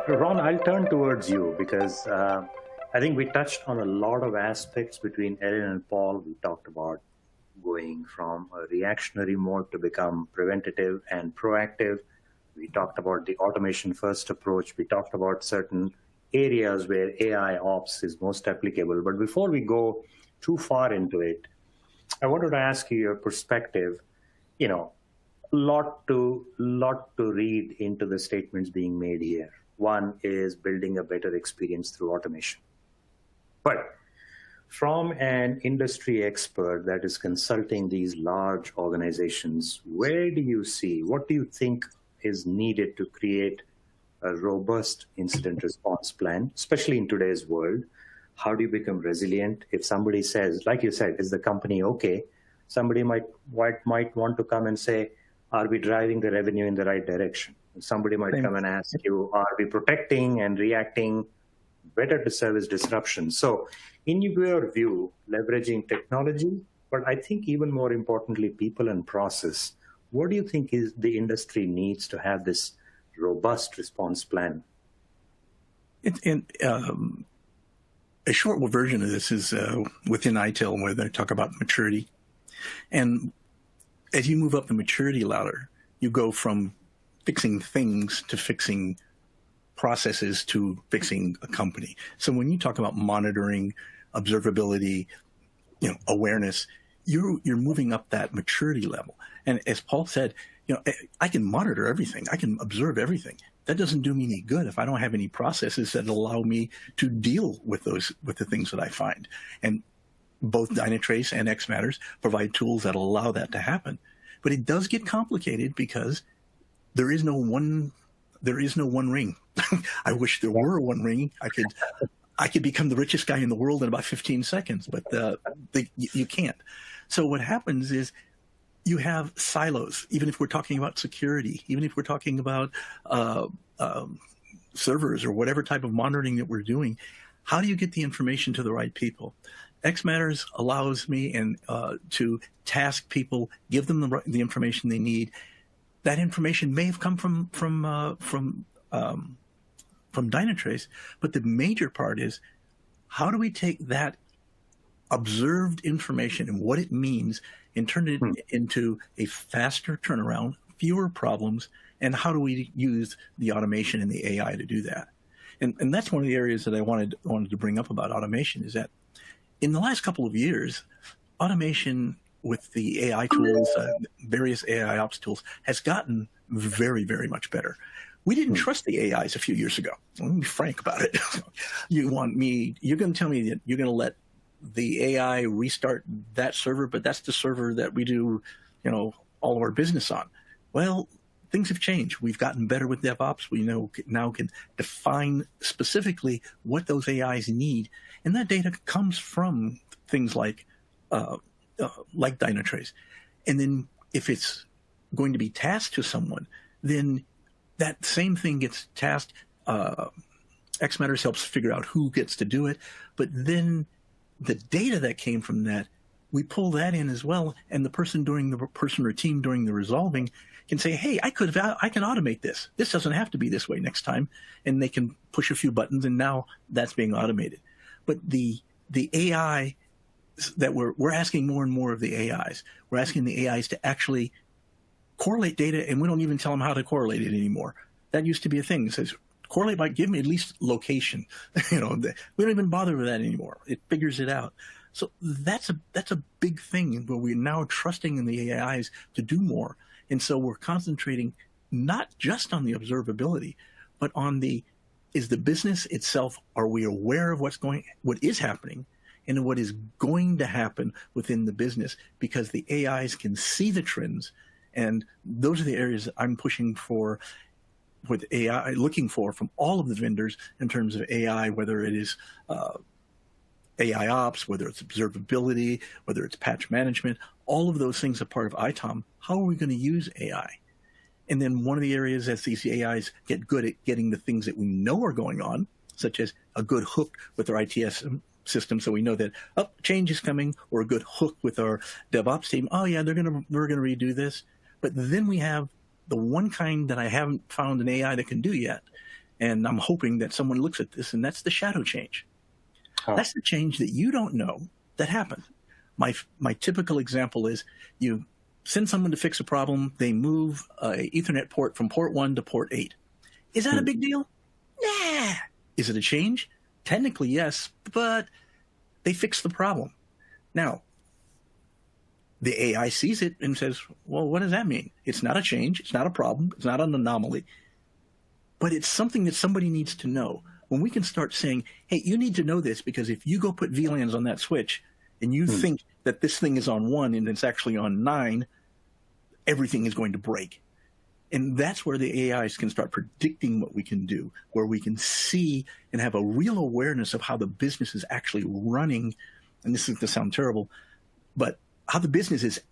Ron, I'll turn towards you because I think we touched on a lot of aspects between Erin and Paul. We talked about going from a reactionary mode to become preventative and proactive. We talked about the automation first approach. We talked about certain areas where AI ops is most applicable. But before we go too far into it, I wanted to ask you your perspective. You know, lot to read into the statements being made here. One is building a better experience through automation. But from an industry expert that is consulting these large organizations, where do you see, what do you think is needed to create a robust incident response plan, especially in today's world? How do you become resilient? If somebody says, like you said, is the company okay? Somebody might want to come and say, are we driving the revenue in the right direction? Somebody might come and ask you, are we protecting and reacting better to service disruption? So in your view, leveraging technology, but I think even more importantly, people and process, what do you think is the industry needs to have this robust response plan? A short version of this is within ITIL, where they talk about maturity. And as you move up the maturity ladder, you go from fixing things to fixing processes to fixing a company. So when you talk about monitoring, observability, awareness, you're moving up that maturity level. And as Paul said, I can monitor everything. I can observe everything. That doesn't do me any good if I don't have any processes that allow me to deal with the things that I find. And both Dynatrace and xMatters provide tools that allow that to happen. But it does get complicated because there is no one ring. I wish there were one ring. I could become the richest guy in the world in about 15 seconds, but you can't. So what happens is you have silos. Even if we're talking about security, even if we're talking about servers or whatever type of monitoring that we're doing, how do you get the information to the right people? xMatters allows me to task people, give them the information they need. That information may have come from Dynatrace, but the major part is how do we take that observed information and what it means and turn it into a faster turnaround, fewer problems, and how do we use the automation and the AI to do that? And that's one of the areas that I wanted to bring up about automation, is that in the last couple of years, automation with the AI tools, various AI ops tools, has gotten very, very much better. We didn't trust the AIs a few years ago. Let me be frank about it. You're going to tell me that you're going to let the AI restart that server, but that's the server that we do, all of our business on. Well, things have changed. We've gotten better with DevOps. We now can define specifically what those AIs need. And that data comes from things like Dynatrace. And then if it's going to be tasked to someone, then that same thing gets tasked. xMatters helps figure out who gets to do it. But then the data that came from that, we pull that in as well. And the person or team doing the resolving can say, hey, I can automate this. This doesn't have to be this way next time. And they can push a few buttons, and now that's being automated. But the AI that we're asking more and more of the AIs. We're asking the AIs to actually correlate data, and we don't even tell them how to correlate it anymore. That used to be a thing. It says, correlate by, give me at least location. We don't even bother with that anymore. It figures it out. So that's a big thing where we're now trusting in the AIs to do more. And so we're concentrating not just on the observability, but on is the business itself, are we aware of what is happening and what is going to happen within the business? Because the AIs can see the trends, and those are the areas that I'm pushing for with AI, looking for from all of the vendors in terms of AI, whether it is AI ops, whether it's observability, whether it's patch management, all of those things are part of ITOM. How are we going to use AI? And then one of the areas as these AIs get good at getting the things that we know are going on, such as a good hook with our ITS system, so we know that change is coming, or a good hook with our DevOps team. Oh yeah, we're gonna redo this. But then we have the one kind that I haven't found an AI that can do yet, And I'm hoping that someone looks at this, and that's the shadow change. Huh. That's the change that you don't know that happened. My typical example is you send someone to fix a problem. They move a Ethernet port from port 1 to port 8. Is that a big deal? Nah. Is it a change? Technically, yes, but they fixed the problem. Now, the AI sees it and says, well, what does that mean? It's not a change. It's not a problem. It's not an anomaly. But it's something that somebody needs to know. When we can start saying, hey, you need to know this because if you go put VLANs on that switch and you think that this thing is on 1 and it's actually on 9, everything is going to break. And that's where the AIs can start predicting what we can do, where we can see and have a real awareness of how the business is actually running. And this is going to sound terrible, but how the business is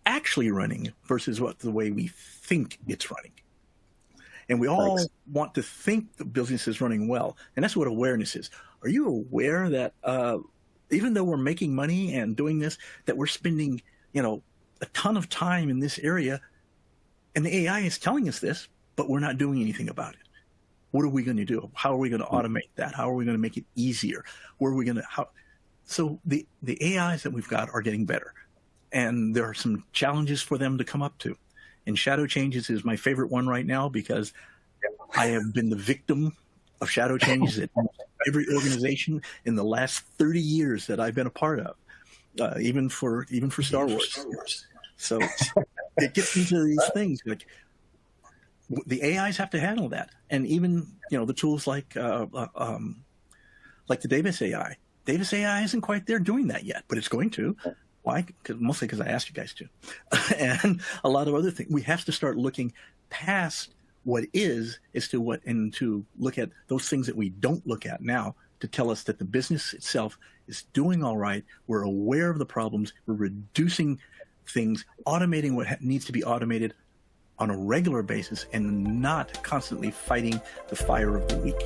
actually running versus the way we think it's running. And we all want to think the business is running well. And that's what awareness is. Are you aware that even though we're making money and doing this, that we're spending, a ton of time in this area, and the AI is telling us this, but we're not doing anything about it? What are we going to do? How are we going to automate that? How are we going to make it easier? Where are we going to, So the AIs that we've got are getting better. And there are some challenges for them to come up to. And shadow changes is my favorite one right now because I have been the victim of shadow changes at every organization in the last 30 years that I've been a part of, even for Star Wars. So it gets into these things like the AIs have to handle that, and even the tools like the Davis AI. Davis AI isn't quite there doing that yet, but it's going to. Why? Mostly because I asked you guys to. And a lot of other things. We have to start looking past what is to what, and to look at those things that we don't look at now to tell us that the business itself is doing all right. We're aware of the problems. We're reducing things, automating what needs to be automated on a regular basis, and not constantly fighting the fire of the week.